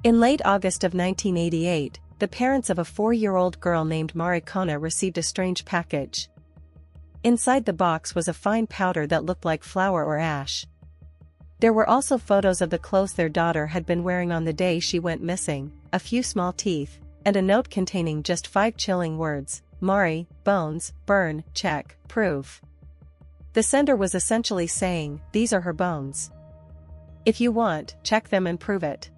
In late August of 1988, the parents of a 4-year-old girl named Marikona received a strange package. Inside the box was a fine powder that looked like flour or ash. There were also photos of the clothes their daughter had been wearing on the day she went missing, a few small teeth, and a note containing just 5 chilling words: Mari, bones, burn, check, proof. The sender was essentially saying, "These are her bones. If you want, check them and prove it."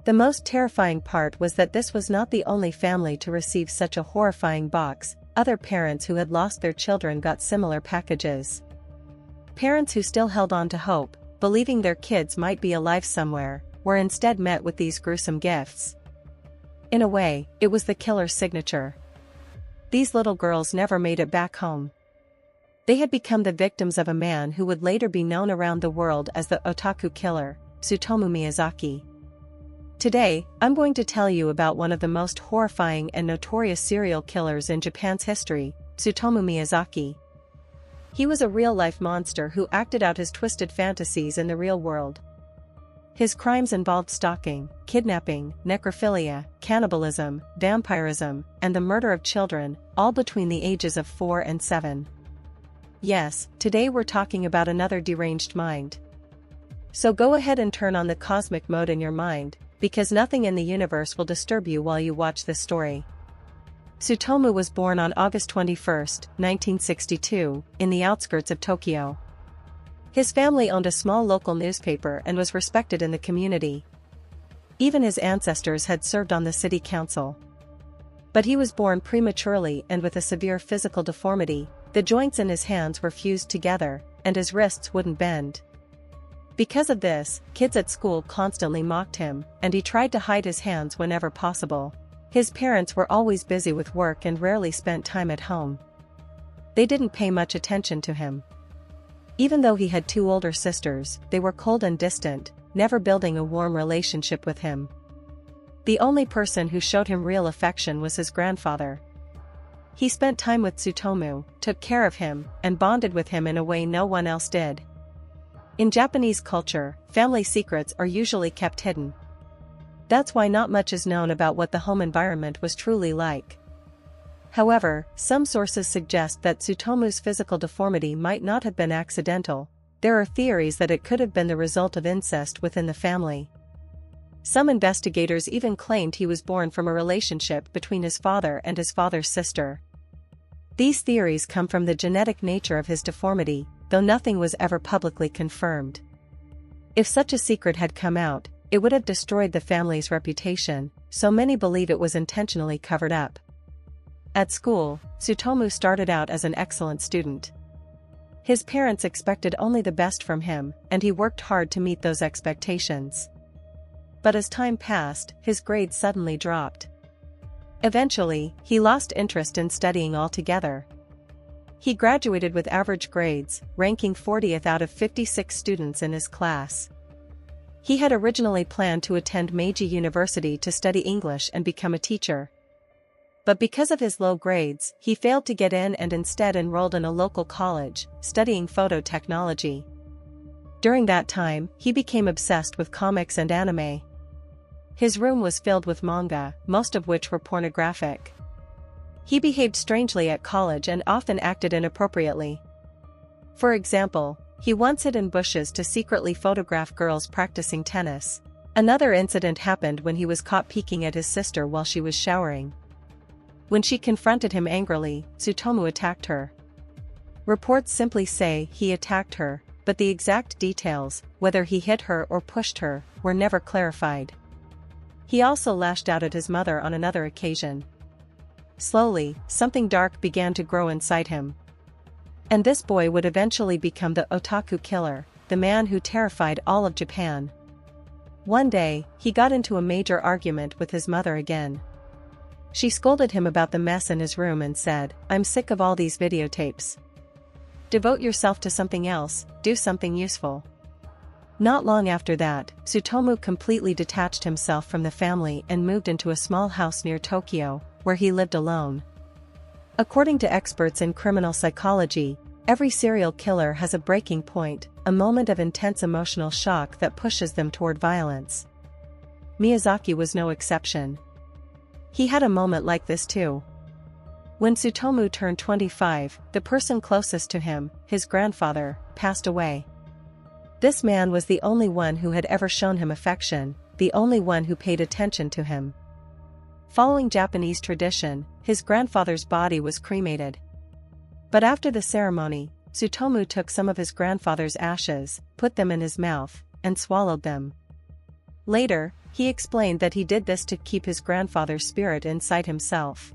The most terrifying part was that this was not the only family to receive such a horrifying box. Other parents who had lost their children got similar packages. Parents who still held on to hope, believing their kids might be alive somewhere, were instead met with these gruesome gifts. In a way, it was the killer's signature. These little girls never made it back home. They had become the victims of a man who would later be known around the world as the otaku killer, Tsutomu Miyazaki. Today, I'm going to tell you about one of the most horrifying and notorious serial killers in Japan's history, Tsutomu Miyazaki. He was a real-life monster who acted out his twisted fantasies in the real world. His crimes involved stalking, kidnapping, necrophilia, cannibalism, vampirism, and the murder of children, all between the ages of 4 and 7. Yes, today we're talking about another deranged mind. So go ahead and turn on the cosmic mode in your mind, because nothing in the universe will disturb you while you watch this story. Tsutomu was born on August 21, 1962, in the outskirts of Tokyo. His family owned a small local newspaper and was respected in the community. Even his ancestors had served on the city council. But he was born prematurely and with a severe physical deformity. The joints in his hands were fused together, and his wrists wouldn't bend. Because of this, kids at school constantly mocked him, and he tried to hide his hands whenever possible. His parents were always busy with work and rarely spent time at home. They didn't pay much attention to him. Even though he had 2 older sisters, they were cold and distant, never building a warm relationship with him. The only person who showed him real affection was his grandfather. He spent time with Tsutomu, took care of him, and bonded with him in a way no one else did. In Japanese culture, family secrets are usually kept hidden. That's why not much is known about what the home environment was truly like. However, some sources suggest that Tsutomu's physical deformity might not have been accidental. There are theories that it could have been the result of incest within the family. Some investigators even claimed he was born from a relationship between his father and his father's sister. These theories come from the genetic nature of his deformity, though nothing was ever publicly confirmed. If such a secret had come out, it would have destroyed the family's reputation, so many believe it was intentionally covered up. At school, Tsutomu started out as an excellent student. His parents expected only the best from him, and he worked hard to meet those expectations. But as time passed, his grades suddenly dropped. Eventually, he lost interest in studying altogether. He graduated with average grades, ranking 40th out of 56 students in his class. He had originally planned to attend Meiji University to study English and become a teacher. But because of his low grades, he failed to get in and instead enrolled in a local college, studying photo technology. During that time, he became obsessed with comics and anime. His room was filled with manga, most of which were pornographic. He behaved strangely at college and often acted inappropriately. For example, he once hid in bushes to secretly photograph girls practicing tennis. Another incident happened when he was caught peeking at his sister while she was showering. When she confronted him angrily, Tsutomu attacked her. Reports simply say he attacked her, but the exact details, whether he hit her or pushed her, were never clarified. He also lashed out at his mother on another occasion. Slowly, something dark began to grow inside him. And this boy would eventually become the otaku killer, the man who terrified all of Japan. One day, he got into a major argument with his mother again. She scolded him about the mess in his room and said, "I'm sick of all these videotapes. Devote yourself to something else, do something useful." Not long after that, Tsutomu completely detached himself from the family and moved into a small house near Tokyo, where he lived alone. According to experts in criminal psychology, every serial killer has a breaking point, a moment of intense emotional shock that pushes them toward violence. Miyazaki was no exception. He had a moment like this too. When Tsutomu turned 25, the person closest to him, his grandfather, passed away. This man was the only one who had ever shown him affection, the only one who paid attention to him. Following Japanese tradition, his grandfather's body was cremated. But after the ceremony, Tsutomu took some of his grandfather's ashes, put them in his mouth, and swallowed them. Later, he explained that he did this to keep his grandfather's spirit inside himself.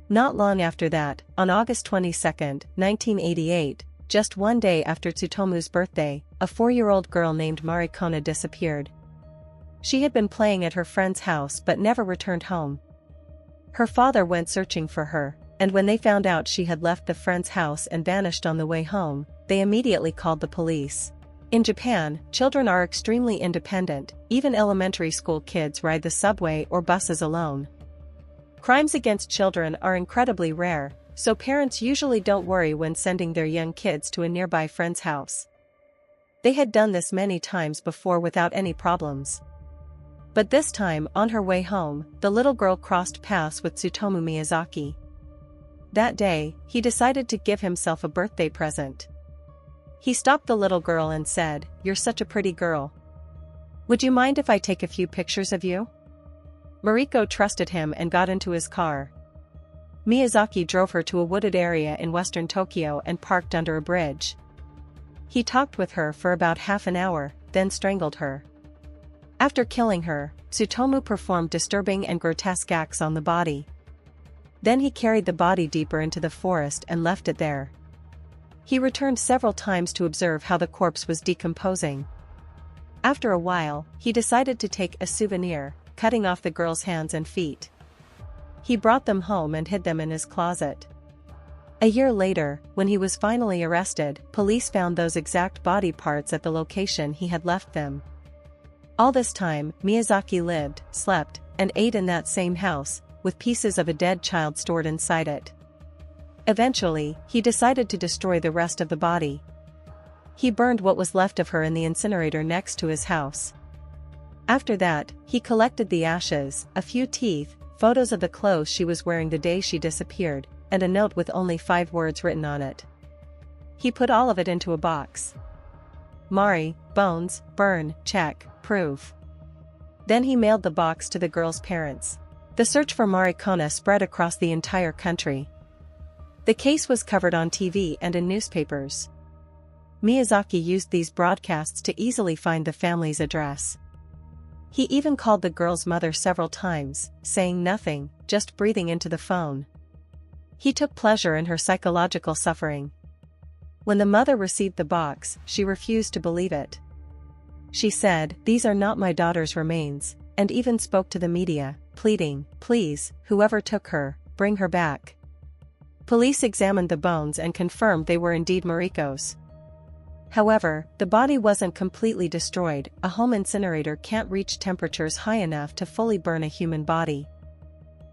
Not long after that, on August 22, 1988, just one day after Tsutomu's birthday, a 4-year-old girl named Marikona disappeared. She had been playing at her friend's house but never returned home. Her father went searching for her, and when they found out she had left the friend's house and vanished on the way home, they immediately called the police. In Japan, children are extremely independent, even elementary school kids ride the subway or buses alone. Crimes against children are incredibly rare, so parents usually don't worry when sending their young kids to a nearby friend's house. They had done this many times before without any problems. But this time, on her way home, the little girl crossed paths with Tsutomu Miyazaki. That day, he decided to give himself a birthday present. He stopped the little girl and said, "You're such a pretty girl. Would you mind if I take a few pictures of you?" Mariko trusted him and got into his car. Miyazaki drove her to a wooded area in western Tokyo and parked under a bridge. He talked with her for about half an hour, then strangled her. After killing her, Tsutomu performed disturbing and grotesque acts on the body. Then he carried the body deeper into the forest and left it there. He returned several times to observe how the corpse was decomposing. After a while, he decided to take a souvenir, cutting off the girl's hands and feet. He brought them home and hid them in his closet. A year later, when he was finally arrested, police found those exact body parts at the location he had left them. All this time, Miyazaki lived, slept, and ate in that same house, with pieces of a dead child stored inside it. Eventually, he decided to destroy the rest of the body. He burned what was left of her in the incinerator next to his house. After that, he collected the ashes, a few teeth, photos of the clothes she was wearing the day she disappeared, and a note with only 5 words written on it. He put all of it into a box. Mari, bones, burn, check, proof. Then he mailed the box to the girl's parents. The search for Marikona spread across the entire country. The case was covered on TV and in newspapers. Miyazaki used these broadcasts to easily find the family's address. He even called the girl's mother several times, saying nothing, just breathing into the phone. He took pleasure in her psychological suffering. When the mother received the box, she refused to believe it. She said, "These are not my daughter's remains," and even spoke to the media, pleading, "Please, whoever took her, bring her back." Police examined the bones and confirmed they were indeed Mariko's. However, the body wasn't completely destroyed. A home incinerator can't reach temperatures high enough to fully burn a human body.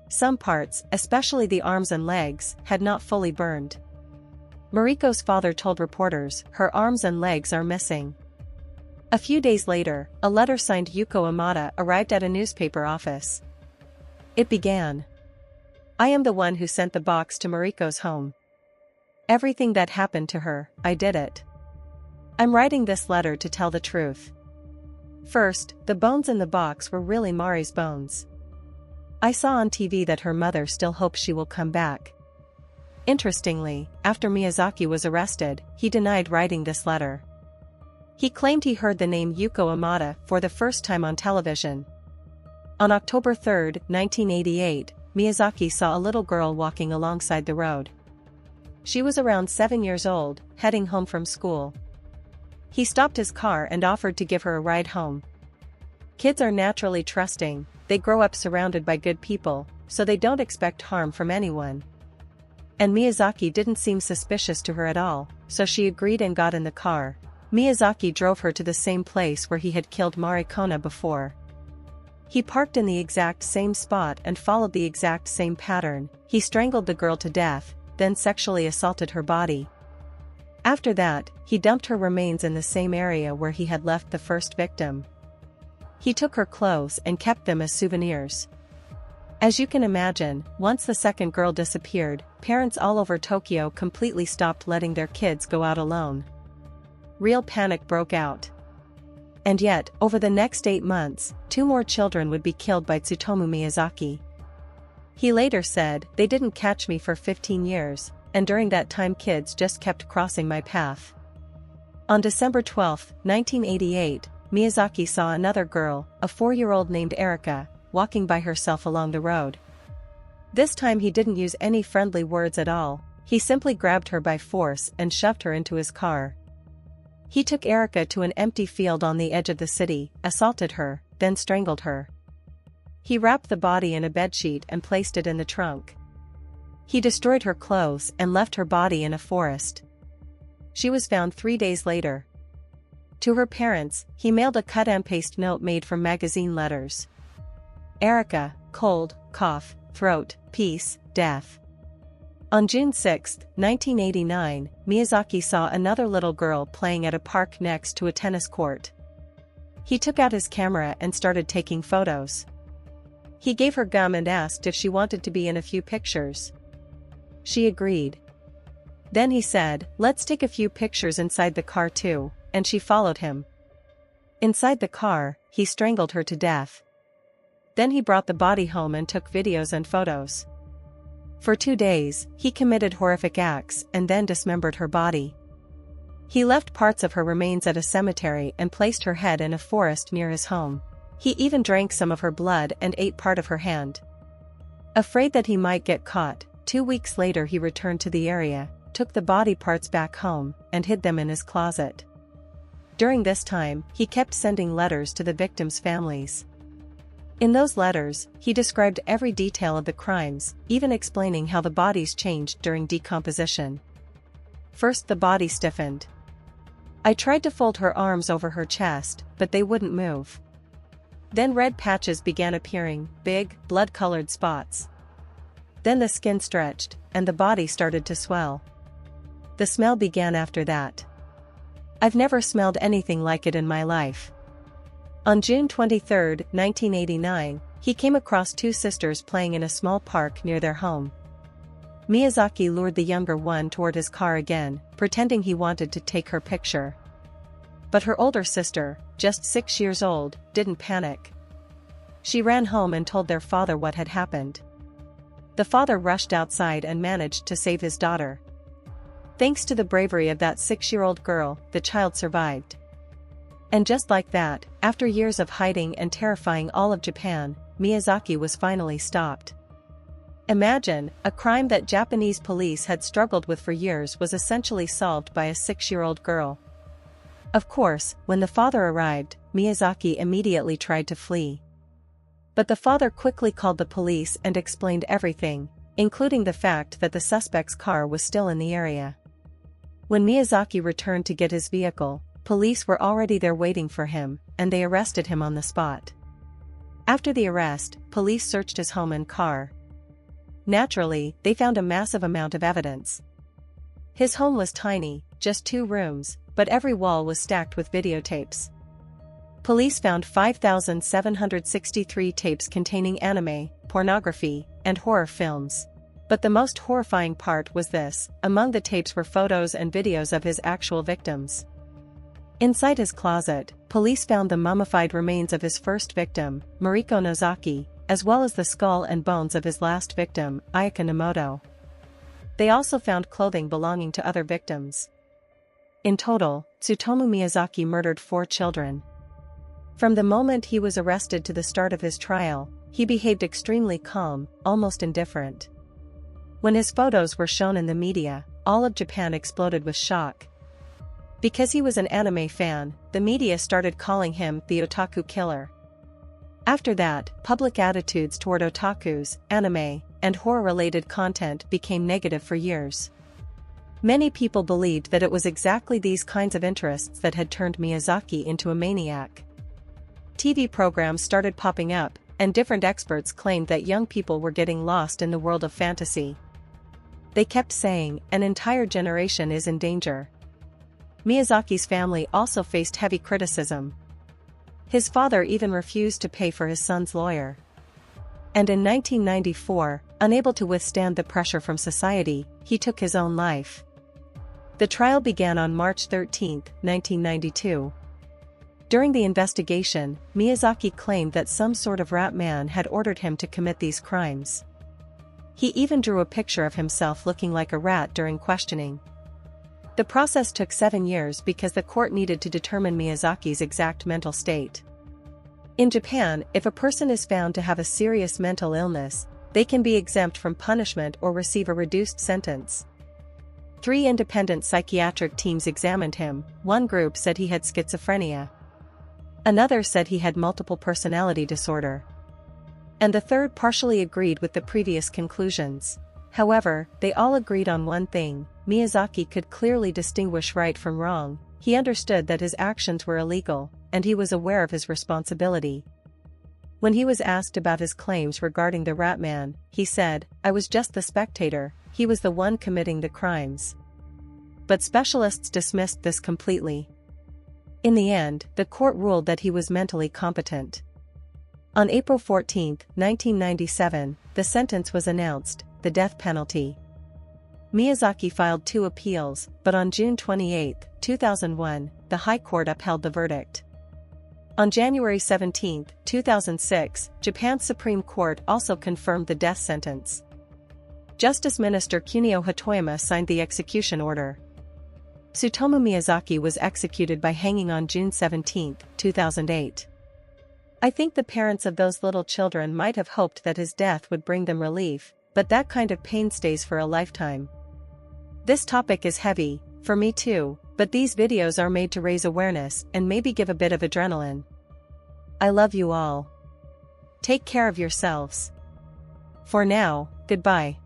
Some parts, especially the arms and legs, had not fully burned. Mariko's father told reporters, "Her arms and legs are missing." A few days later, a letter signed Yuko Amada arrived at a newspaper office. It began, "I am the one who sent the box to Mariko's home. Everything that happened to her, I did it. I'm writing this letter to tell the truth. First, the bones in the box were really Mari's bones. I saw on TV that her mother still hopes she will come back." Interestingly, after Miyazaki was arrested, he denied writing this letter. He claimed he heard the name Yuko Amada for the first time on television. On October 3, 1988, Miyazaki saw a little girl walking alongside the road. She was around 7 years old, heading home from school. He stopped his car and offered to give her a ride home. Kids are naturally trusting, they grow up surrounded by good people, so they don't expect harm from anyone. And Miyazaki didn't seem suspicious to her at all, so she agreed and got in the car. Miyazaki drove her to the same place where he had killed Marikona before. He parked in the exact same spot and followed the exact same pattern. He strangled the girl to death, then sexually assaulted her body. After that, he dumped her remains in the same area where he had left the first victim. He took her clothes and kept them as souvenirs. As you can imagine, once the second girl disappeared, parents all over Tokyo completely stopped letting their kids go out alone. Real panic broke out. And yet, over the next 8 months, 2 more children would be killed by Tsutomu Miyazaki. He later said, "They didn't catch me for 15 years, and during that time kids just kept crossing my path." On December 12, 1988, Miyazaki saw another girl, a 4-year-old named Erika, walking by herself along the road. This time he didn't use any friendly words at all, he simply grabbed her by force and shoved her into his car. He took Erika to an empty field on the edge of the city, assaulted her, then strangled her. He wrapped the body in a bedsheet and placed it in the trunk. He destroyed her clothes and left her body in a forest. She was found 3 days later. To her parents, he mailed a cut-and-paste note made from magazine letters. Erika, cold, cough, throat, peace, death. On June 6, 1989, Miyazaki saw another little girl playing at a park next to a tennis court. He took out his camera and started taking photos. He gave her gum and asked if she wanted to be in a few pictures. She agreed. Then he said, "Let's take a few pictures inside the car too," and she followed him. Inside the car, he strangled her to death. Then he brought the body home and took videos and photos. For 2 days, he committed horrific acts and then dismembered her body. He left parts of her remains at a cemetery and placed her head in a forest near his home. He even drank some of her blood and ate part of her hand. Afraid that he might get caught, 2 weeks later he returned to the area, took the body parts back home, and hid them in his closet. During this time, he kept sending letters to the victims' families. In those letters, he described every detail of the crimes, even explaining how the bodies changed during decomposition. First, the body stiffened. "I tried to fold her arms over her chest, but they wouldn't move. Then red patches began appearing, big, blood-colored spots. Then the skin stretched, and the body started to swell. The smell began after that. I've never smelled anything like it in my life." On June 23, 1989, he came across 2 sisters playing in a small park near their home. Miyazaki lured the younger one toward his car again, pretending he wanted to take her picture. But her older sister, just 6 years old, didn't panic. She ran home and told their father what had happened. The father rushed outside and managed to save his daughter. Thanks to the bravery of that 6-year-old girl, the child survived. And just like that, after years of hiding and terrifying all of Japan, Miyazaki was finally stopped. Imagine, a crime that Japanese police had struggled with for years was essentially solved by a 6-year-old girl. Of course, when the father arrived, Miyazaki immediately tried to flee. But the father quickly called the police and explained everything, including the fact that the suspect's car was still in the area. When Miyazaki returned to get his vehicle, police were already there waiting for him, and they arrested him on the spot. After the arrest, police searched his home and car. Naturally, they found a massive amount of evidence. His home was tiny, just 2 rooms, but every wall was stacked with videotapes. Police found 5,763 tapes containing anime, pornography, and horror films. But the most horrifying part was this: among the tapes were photos and videos of his actual victims. Inside his closet, police found the mummified remains of his first victim, Mariko Nozaki, as well as the skull and bones of his last victim, Ayaka Nomoto. They also found clothing belonging to other victims. In total, Tsutomu Miyazaki murdered 4 children. From the moment he was arrested to the start of his trial, he behaved extremely calm, almost indifferent. When his photos were shown in the media, all of Japan exploded with shock. Because he was an anime fan, the media started calling him the otaku killer. After that, public attitudes toward otakus, anime, and horror-related content became negative for years. Many people believed that it was exactly these kinds of interests that had turned Miyazaki into a maniac. TV programs started popping up, and different experts claimed that young people were getting lost in the world of fantasy. They kept saying, an entire generation is in danger. Miyazaki's family also faced heavy criticism. His father even refused to pay for his son's lawyer. And in 1994, unable to withstand the pressure from society, he took his own life. The trial began on March 13, 1992. During the investigation, Miyazaki claimed that some sort of rat man had ordered him to commit these crimes. He even drew a picture of himself looking like a rat during questioning. The process took 7 years because the court needed to determine Miyazaki's exact mental state. In Japan, if a person is found to have a serious mental illness, they can be exempt from punishment or receive a reduced sentence. 3 independent psychiatric teams examined him. One group said he had schizophrenia. Another said he had multiple personality disorder. And the third partially agreed with the previous conclusions. However, they all agreed on one thing: Miyazaki could clearly distinguish right from wrong. He understood that his actions were illegal, and he was aware of his responsibility. When he was asked about his claims regarding the rat man, he said, "I was just the spectator, he was the one committing the crimes." But specialists dismissed this completely. In the end, the court ruled that he was mentally competent. On April 14, 1997, the sentence was announced: the death penalty. Miyazaki filed 2 appeals, but on June 28, 2001, the High Court upheld the verdict. On January 17, 2006, Japan's Supreme Court also confirmed the death sentence. Justice Minister Kunio Hatoyama signed the execution order. Tsutomu Miyazaki was executed by hanging on June 17, 2008. I think the parents of those little children might have hoped that his death would bring them relief, but that kind of pain stays for a lifetime. This topic is heavy, for me too, but these videos are made to raise awareness and maybe give a bit of adrenaline. I love you all. Take care of yourselves. For now, goodbye.